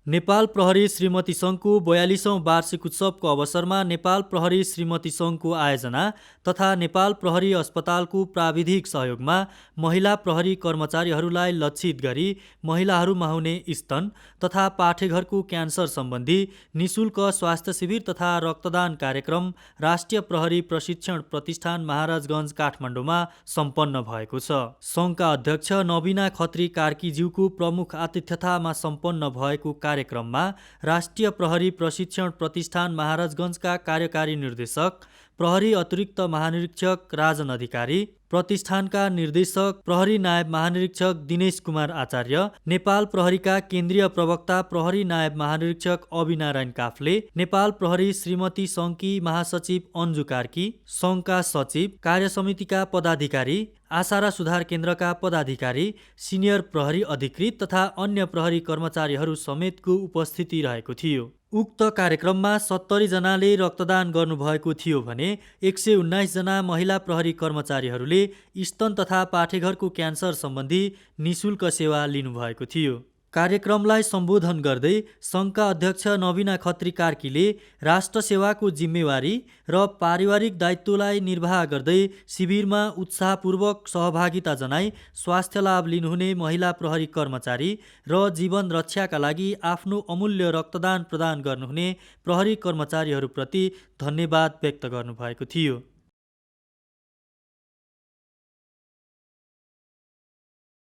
नेपाल प्रहरी श्रीमती सङ्घको 42औं वार्षिक उत्सवको अवसरमा नेपाल प्रहरी श्रीमती सङ्घको आयोजना तथा नेपाल प्रहरी अस्पतालको प्राविधिक सहयोगमा महिला प्रहरी कर्मचारीहरूलाई लक्षित गरी महिलाहरूमा हुने स्तन तथा पाठेघरको क्यान्सर सम्बन्धी निशुल्क स्वास्थ्य शिविर तथा रक्तदान कार्यक्रम राष्ट्रिय प्रहरी प्रशिक्षण प्रतिष्ठान महाराजगञ्ज काठमाडौँमा सम्पन्न भएको छ। सङ्घका अध्यक्ष नवीना खत्री कार्कीज्यूको प्रमुख आतिथ्यतामा सम्पन्न भएको कार्यक्रममा राष्ट्रिय प्रहरी प्रशिक्षण प्रतिष्ठान महाराजगञ्जका कार्यकारी निर्देशक प्रहरी अतिरिक्त महानिरीक्षक राजन अधिकारी, प्रतिष्ठानका निर्देशक प्रहरी नायब महानिरीक्षक दिनेश कुमार आचार्य, नेपाल प्रहरीका केन्द्रीय प्रवक्ता प्रहरी नायब महानिरीक्षक अविनारायण काफ्ले, नेपाल प्रहरी श्रीमती सङ्घकी महासचिव अन्जु कार्की, सङ्घका सचिव, कार्यसमितिका पदाधिकारी, आशारा सुधार केन्द्रका पदाधिकारी, सिनियर प्रहरी अधिकृत तथा अन्य प्रहरी कर्मचारीहरू समेतको उपस्थिति रहेको थियो। उक्त कार्यक्रममा 70 जनाले रक्तदान गर्नुभएको थियो भने 119 जना महिला प्रहरी कर्मचारीहरूले स्तन तथा पाठेघरको क्यान्सर सम्बन्धी निशुल्क सेवा लिनुभएको थियो। कार्यक्रमलाई सम्बोधन गर्दै सङ्घका अध्यक्ष नवीना खत्री कार्कीले राष्ट्र सेवाको जिम्मेवारी र पारिवारिक दायित्वलाई निर्वाह गर्दै शिविरमा उत्साहपूर्वक सहभागिता जनाई स्वास्थ्य लाभ लिनुहुने महिला प्रहरी कर्मचारी र जीवन रक्षाका लागि आफ्नो अमूल्य रक्तदान प्रदान गर्नुहुने प्रहरी कर्मचारीहरूप्रति धन्यवाद व्यक्त गर्नुभएको थियो।